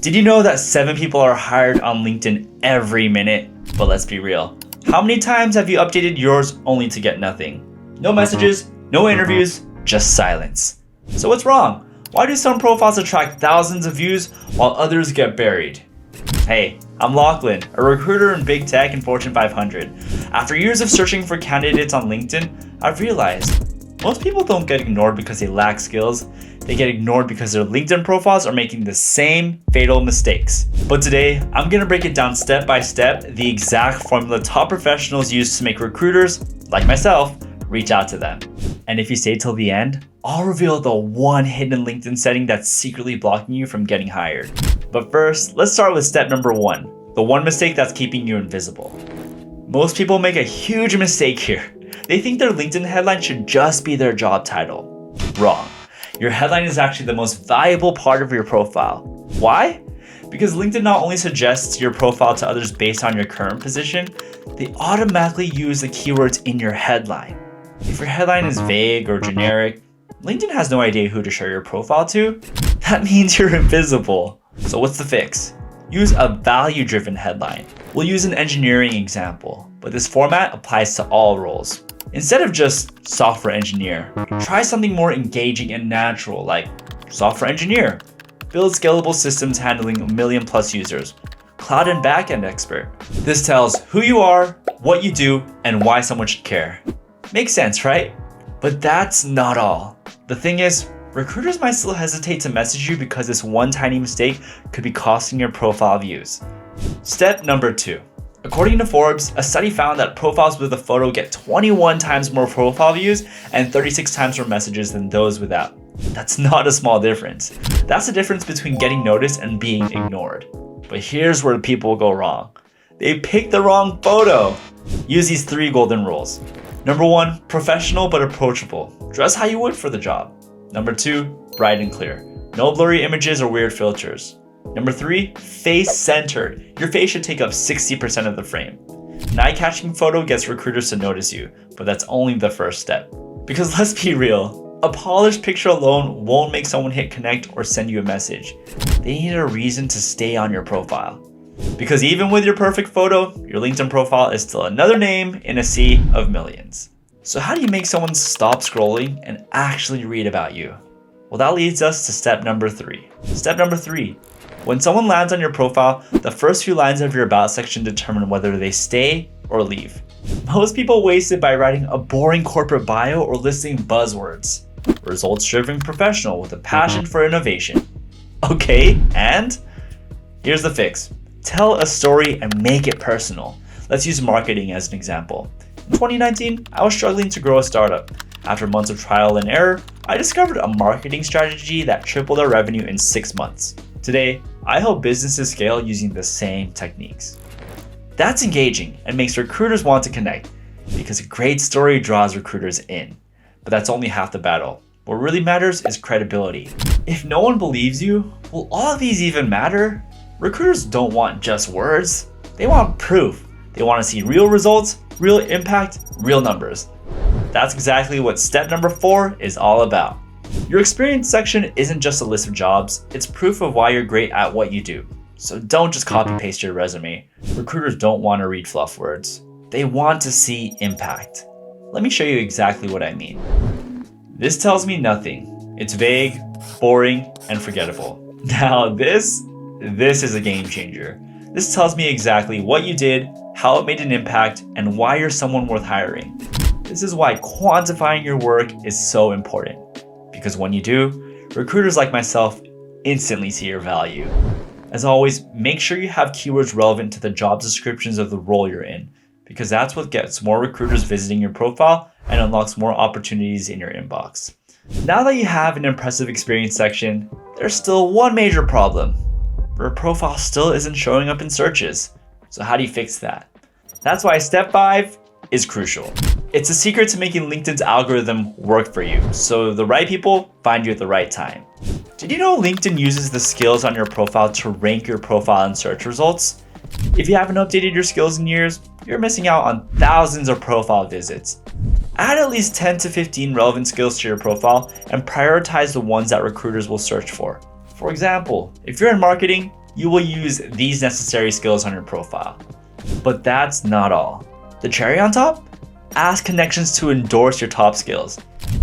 Did you know that 7 people are hired on LinkedIn every minute? But let's be real. How many times have you updated yours only to get nothing? No messages, no interviews, just silence. So what's wrong? Why do some profiles attract thousands of views while others get buried? Hey, I'm Lachlan, a recruiter in big tech and Fortune 500. After years of searching for candidates on LinkedIn, I've realized most people don't get ignored because they lack skills. They get ignored because their LinkedIn profiles are making the same fatal mistakes. But today, I'm gonna break it down step by step, the exact formula top professionals use to make recruiters, like myself, reach out to them. And if you stay till the end, I'll reveal the one hidden LinkedIn setting that's secretly blocking you from getting hired. But first, let's start with step number 1, the one mistake that's keeping you invisible. Most people make a huge mistake here. They think their LinkedIn headline should just be their job title. Wrong. Your headline is actually the most valuable part of your profile. Why? Because LinkedIn not only suggests your profile to others based on your current position, they automatically use the keywords in your headline. If your headline is vague or generic, LinkedIn has no idea who to share your profile to. That means you're invisible. So what's the fix? Use a value-driven headline. We'll use an engineering example, but this format applies to all roles. Instead of just software engineer, try something more engaging and natural like software engineer. Build scalable systems handling 1 million+ users. Cloud and backend expert. This tells who you are, what you do, and why someone should care. Makes sense, right? But that's not all. The thing is, recruiters might still hesitate to message you because this one tiny mistake could be costing your profile views. Step number 2. According to Forbes, a study found that profiles with a photo get 21 times more profile views and 36 times more messages than those without. That's not a small difference. That's the difference between getting noticed and being ignored. But here's where people go wrong. They picked the wrong photo. Use these 3 golden rules. Number 1, professional but approachable. Dress how you would for the job. Number 2, bright and clear. No blurry images or weird filters. Number 3, face-centered. Your face should take up 60% of the frame. An eye-catching photo gets recruiters to notice you, but that's only the first step. Because let's be real, a polished picture alone won't make someone hit connect or send you a message. They need a reason to stay on your profile. Because even with your perfect photo, your LinkedIn profile is still another name in a sea of millions. So how do you make someone stop scrolling and actually read about you? Well, that leads us to step number 3. Step number 3. When someone lands on your profile, the first few lines of your about section determine whether they stay or leave. Most people waste it by writing a boring corporate bio or listing buzzwords. Results-driven professional with a passion for innovation. Okay, and? Here's the fix. Tell a story and make it personal. Let's use marketing as an example. In 2019, I was struggling to grow a startup. After months of trial and error, I discovered a marketing strategy that tripled our revenue in 6 months. Today, I help businesses scale using the same techniques. That's engaging and makes recruiters want to connect because a great story draws recruiters in. But that's only half the battle. What really matters is credibility. If no one believes you, will all of these even matter? Recruiters don't want just words. They want proof. They want to see real results, real impact, real numbers. That's exactly what step number 4 is all about. Your experience section isn't just a list of jobs, it's proof of why you're great at what you do. So don't just copy paste your resume. Recruiters don't want to read fluff words. They want to see impact. Let me show you exactly what I mean. This tells me nothing. It's vague, boring, and forgettable. Now this is a game changer. This tells me exactly what you did, how it made an impact, and why you're someone worth hiring. This is why quantifying your work is so important. Because when you do, recruiters like myself instantly see your value. As always, make sure you have keywords relevant to the job descriptions of the role you're in, because that's what gets more recruiters visiting your profile and unlocks more opportunities in your inbox. Now that you have an impressive experience section, there's still one major problem. Your profile still isn't showing up in searches. So how do you fix that? That's why step 5 is crucial. It's a secret to making LinkedIn's algorithm work for you, so the right people find you at the right time. Did you know LinkedIn uses the skills on your profile to rank your profile in search results? If you haven't updated your skills in years, you're missing out on thousands of profile visits. Add at least 10 to 15 relevant skills to your profile and prioritize the ones that recruiters will search for. For example, if you're in marketing, you will use these necessary skills on your profile. But that's not all. The cherry on top? Ask connections to endorse your top skills.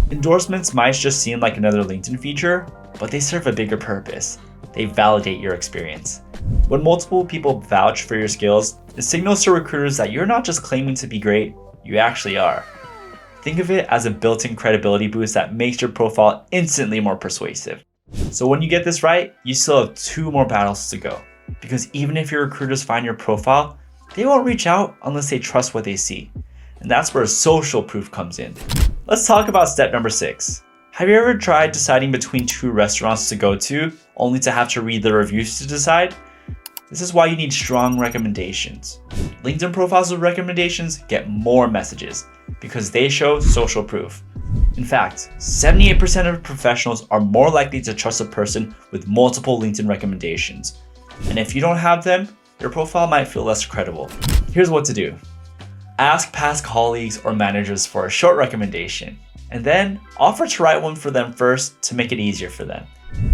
Endorsements might just seem like another LinkedIn feature, but they serve a bigger purpose. They validate your experience. When multiple people vouch for your skills, it signals to recruiters that you're not just claiming to be great, you actually are. Think of it as a built-in credibility boost that makes your profile instantly more persuasive. So when you get this right, you still have 2 more battles to go. Because even if your recruiters find your profile, they won't reach out unless they trust what they see. And that's where social proof comes in. Let's talk about step number 6. Have you ever tried deciding between 2 restaurants to go to, only to have to read the reviews to decide? This is why you need strong recommendations. LinkedIn profiles with recommendations get more messages because they show social proof. In fact, 78% of professionals are more likely to trust a person with multiple LinkedIn recommendations. And if you don't have them, your profile might feel less credible. Here's what to do. Ask past colleagues or managers for a short recommendation, and then offer to write one for them first to make it easier for them.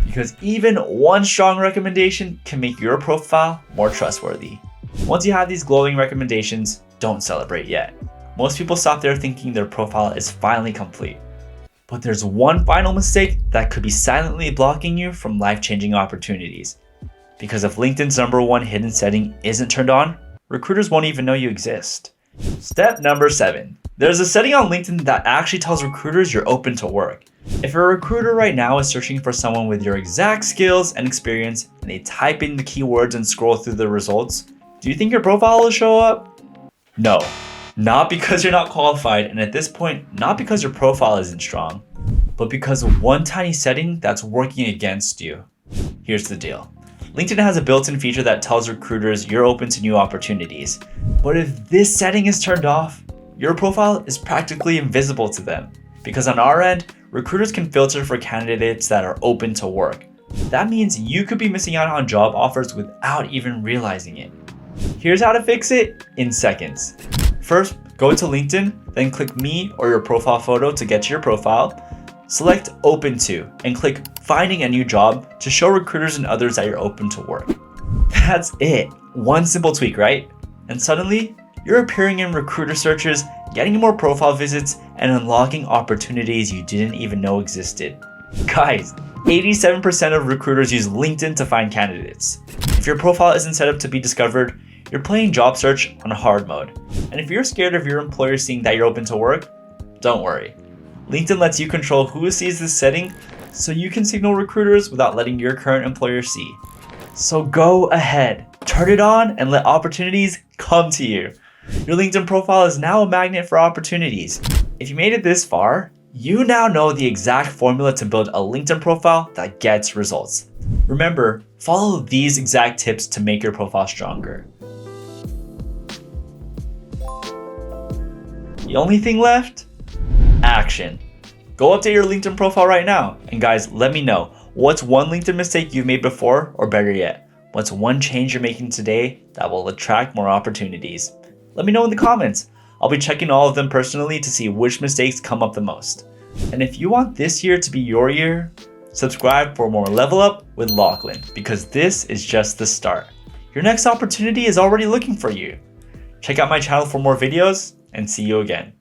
Because even one strong recommendation can make your profile more trustworthy. Once you have these glowing recommendations, don't celebrate yet. Most people stop there thinking their profile is finally complete. But there's one final mistake that could be silently blocking you from life-changing opportunities. Because if LinkedIn's #1 hidden setting isn't turned on, recruiters won't even know you exist. Step number 7. There's a setting on LinkedIn that actually tells recruiters you're open to work. If a recruiter right now is searching for someone with your exact skills and experience, and they type in the keywords and scroll through the results, do you think your profile will show up? No, not because you're not qualified, and at this point, not because your profile isn't strong, but because of one tiny setting that's working against you. Here's the deal. LinkedIn has a built-in feature that tells recruiters you're open to new opportunities. But if this setting is turned off, your profile is practically invisible to them. Because on our end, recruiters can filter for candidates that are open to work. That means you could be missing out on job offers without even realizing it. Here's how to fix it in seconds. First, go to LinkedIn, then click me or your profile photo to get to your profile. Select Open To and click Finding a New Job to show recruiters and others that you're open to work. That's it. One simple tweak, right? And suddenly, you're appearing in recruiter searches, getting more profile visits, and unlocking opportunities you didn't even know existed. Guys, 87% of recruiters use LinkedIn to find candidates. If your profile isn't set up to be discovered, you're playing job search on hard mode. And if you're scared of your employer seeing that you're open to work, don't worry. LinkedIn lets you control who sees this setting, so you can signal recruiters without letting your current employer see. So go ahead, turn it on, and let opportunities come to you. Your LinkedIn profile is now a magnet for opportunities. If you made it this far, you now know the exact formula to build a LinkedIn profile that gets results. Remember, follow these exact tips to make your profile stronger. The only thing left? Action. Go update your LinkedIn profile right now. And guys, let me know, what's one LinkedIn mistake you've made before, or better yet, what's one change you're making today that will attract more opportunities? Let me know in the comments. I'll be checking all of them personally to see which mistakes come up the most. And if you want this year to be your year, subscribe for more Level Up with Lachlan, because this is just the start. Your next opportunity is already looking for you. Check out my channel for more videos, and see you again.